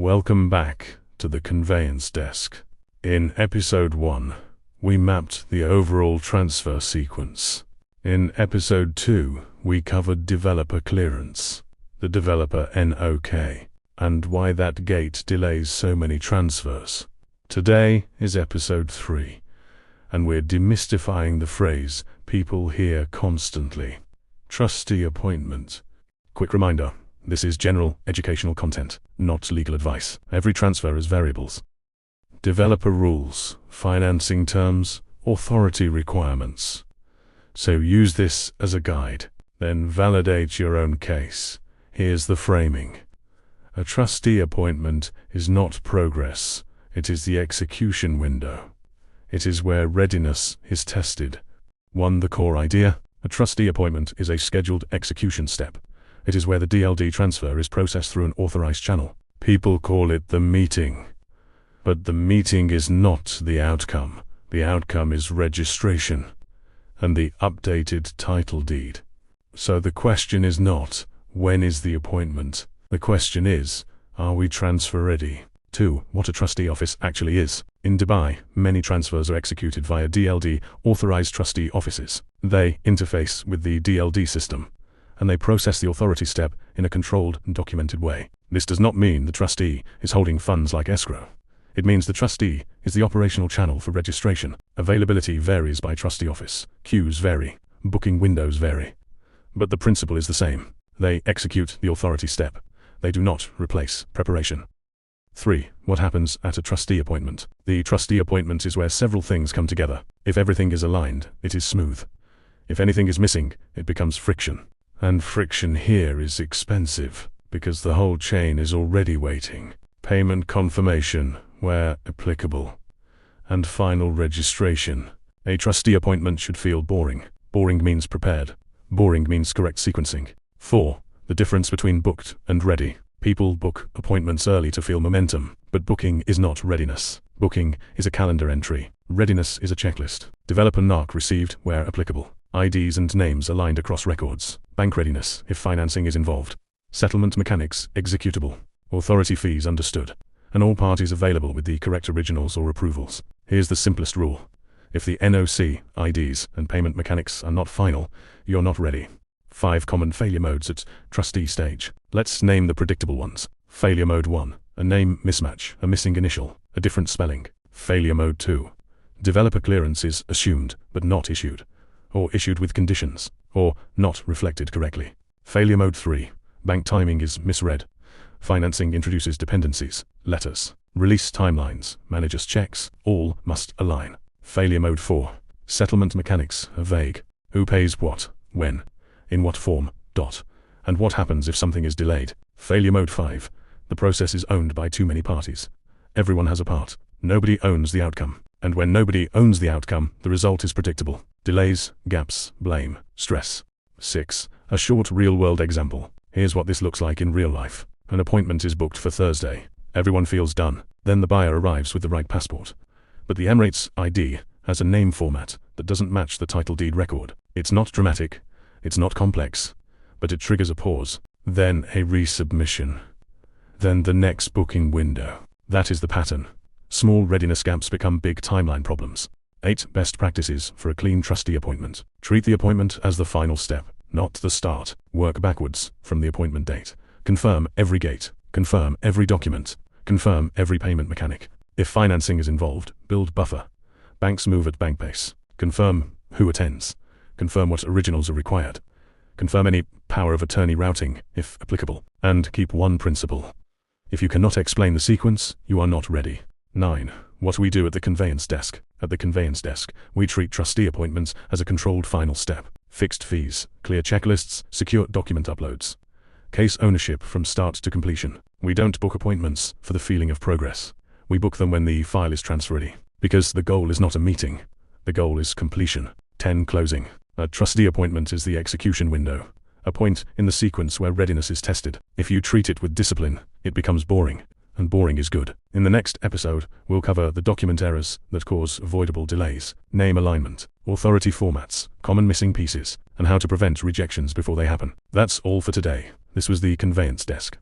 Welcome back to the Conveyance Desk. In Episode 1, we mapped the overall transfer sequence. In Episode 2, we covered developer clearance, the developer NOK, and why that gate delays so many transfers. Today is Episode 3, and we're demystifying the phrase people hear constantly: trustee appointment. Quick reminder, this is general educational content, not legal advice. Every transfer is variables. Developer rules, financing terms, authority requirements. So use this as a guide, then validate your own case. Here's the framing. A trustee appointment is not progress, it is the execution window. It is where readiness is tested. 1. The core idea. A trustee appointment is a scheduled execution step. It is where the DLD transfer is processed through an authorized channel. People call it the meeting. But the meeting is not the outcome. The outcome is registration and the updated title deed. So the question is not, when is the appointment? The question is, are we transfer ready? 2. What a trustee office actually is. In Dubai, many transfers are executed via DLD, authorized trustee offices. They interface with the DLD system, and they process the authority step in a controlled and documented way. This does not mean the trustee is holding funds like escrow. It means the trustee is the operational channel for registration. Availability varies by trustee office. Queues vary. Booking windows vary. But the principle is the same. They execute the authority step. They do not replace preparation. 3. What happens at a trustee appointment? The trustee appointment is where several things come together. If everything is aligned, it is smooth. If anything is missing, it becomes friction. And friction here is expensive, because the whole chain is already waiting. Payment confirmation, where applicable. And final registration. A trustee appointment should feel boring. Boring means prepared. Boring means correct sequencing. 4. The difference between booked and ready. People book appointments early to feel momentum, but booking is not readiness. Booking is a calendar entry. Readiness is a checklist. Developer NOC received where applicable. IDs and names aligned across records. Bank readiness if financing is involved. Settlement mechanics executable. Authority fees understood. And all parties available with the correct originals or approvals. Here's the simplest rule. If the NOC, IDs, and payment mechanics are not final, you're not ready. 5 common failure modes at trustee stage. Let's name the predictable ones. Failure mode 1. A name mismatch, a missing initial, a different spelling. Failure mode 2. Developer clearance is assumed, but not issued. Or issued with conditions, or not reflected correctly. Failure mode 3. Bank timing is misread. Financing introduces dependencies, letters, release timelines, managers' checks, all must align. Failure mode 4. Settlement mechanics are vague. Who pays what, when, in what form, and what happens if something is delayed. Failure mode 5. The process is owned by too many parties. Everyone has a part. Nobody owns the outcome. And when nobody owns the outcome, the result is predictable. Delays, gaps, blame, stress. 6. A short real-world example. Here's what this looks like in real life. An appointment is booked for Thursday. Everyone feels done. Then the buyer arrives with the right passport. But the Emirates ID has a name format that doesn't match the title deed record. It's not dramatic. It's not complex. But it triggers a pause. Then a resubmission. Then the next booking window. That is the pattern. Small readiness gaps become big timeline problems. 8. Best practices for a clean trustee appointment. Treat the appointment as the final step, not the start. Work backwards from the appointment date. Confirm every gate. Confirm every document. Confirm every payment mechanic. If financing is involved, build buffer. Banks move at bank pace. Confirm who attends. Confirm what originals are required. Confirm any power of attorney routing, if applicable. And keep one principle. If you cannot explain the sequence, you are not ready. 9. What we do at the Conveyance Desk. At the Conveyance Desk, we treat trustee appointments as a controlled final step. Fixed fees, clear checklists, secure document uploads. Case ownership from start to completion. We don't book appointments for the feeling of progress. We book them when the file is transfer ready. Because the goal is not a meeting. The goal is completion. 10. Closing. A trustee appointment is the execution window. A point in the sequence where readiness is tested. If you treat it with discipline, it becomes boring. And boring is good. In the next episode, we'll cover the document errors that cause avoidable delays, name alignment, authority formats, common missing pieces, and how to prevent rejections before they happen. That's all for today. This was the Conveyance Desk.